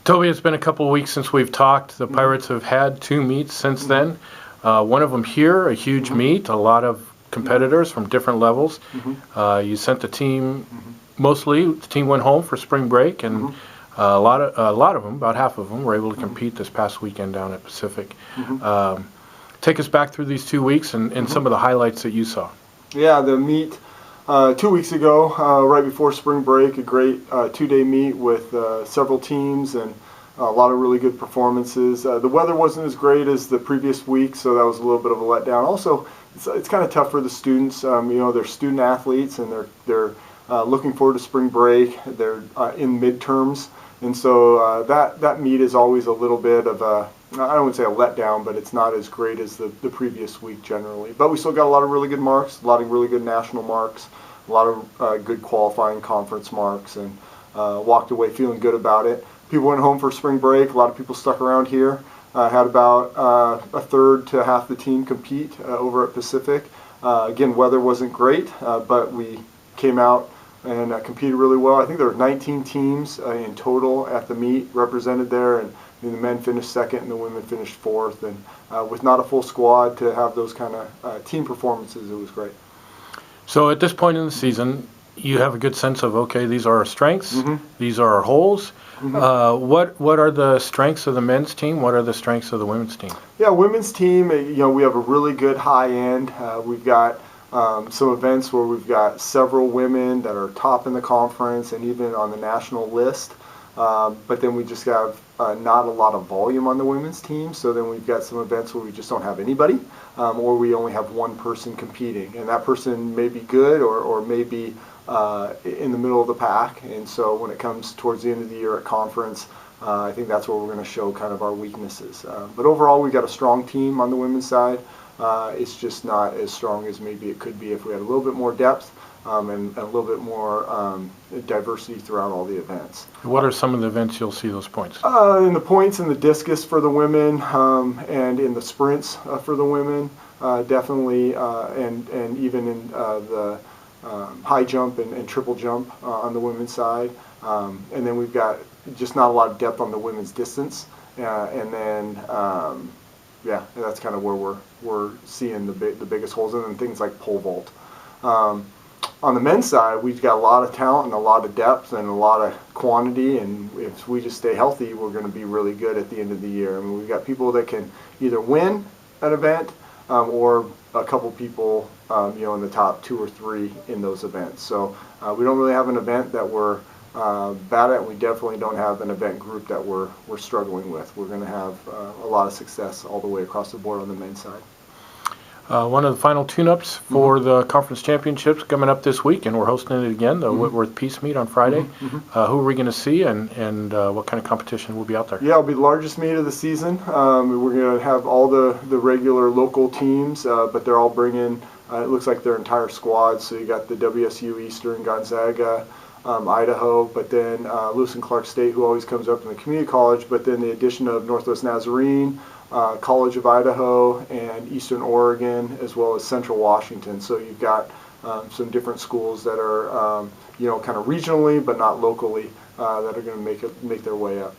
Toby, it's been a couple of weeks since we've talked. The Pirates have had 2 meets since then. One of them here, a huge meet, a lot of competitors from different levels. You sent the team, mostly the team went home for spring break, and a lot of them, about half of them, were able to compete this past weekend down at Pacific. Take us back through these 2 weeks and some of the highlights that you saw. Yeah, the meet 2 weeks ago, right before spring break, a great 2-day meet with several teams and a lot of really good performances. The weather wasn't as great as the previous week, so that was a little bit of a letdown. Also, it's kind of tough for the students. You know, they're student athletes and they're looking forward to spring break. They're in midterms, and so that meet is always a little bit of a, I don't want to say a letdown, but it's not as great as the previous week generally. But we still got a lot of really good marks, a lot of really good national marks, a lot of good qualifying conference marks, and walked away feeling good about it. People went home for spring break. A lot of people stuck around here. Had about a third to half the team compete over at Pacific. Again, weather wasn't great, but we came out and competed really well. I think there were 19 teams in total at the meet represented there, and the men finished second and the women finished fourth. And with not a full squad, to have those kind of team performances, it was great. So at this point in the season, you have a good sense of, okay, these are our strengths, these are our holes. What are the strengths of the men's team? What are the strengths of the women's team? Yeah, women's team, you know, we have a really good high end. We've got some events where we've got several women that are top in the conference and even on the national list. But then we just have not a lot of volume on the women's team. So then we've got some events where we just don't have anybody, or we only have one person competing. And that person may be good or may be in the middle of the pack. And so when it comes towards the end of the year at conference, I think that's where we're going to show kind of our weaknesses. But overall, we've got a strong team on the women's side. It's just not as strong as maybe it could be if we had a little bit more depth and a little bit more diversity throughout all the events. What are some of the events you'll see those points? In the points in the discus for the women and in the sprints for the women, definitely, and even in the high jump and triple jump on the women's side. And then we've got just not a lot of depth on the women's distance. And then, yeah, that's kind of where we're seeing the biggest holes, and then things like pole vault. On the men's side, we've got a lot of talent and a lot of depth and a lot of quantity, and if we just stay healthy, we're going to be really good at the end of the year. I mean, we've got people that can either win an event or a couple people, you know, in the top 2 or 3 in those events. So we don't really have an event that we're bad at. We definitely don't have an event group that we're struggling with. We're going to have a lot of success all the way across the board on the men's side. One of the final tune-ups for the conference championships coming up this week, and we're hosting it again, the Whitworth Peace Meet on Friday. Who are we going to see, and what kind of competition will be out there? Yeah, it'll be the largest meet of the season. We're going to have all the regular local teams, but they're all bringing, it looks like their entire squad. So you got the WSU, Eastern, Gonzaga, Idaho, but then Lewis and Clark State, who always comes up in the community college, but then the addition of Northwest Nazarene, College of Idaho, and Eastern Oregon, as well as Central Washington. So you've got some different schools that are, you know, kind of regionally but not locally, that are going to make their way up.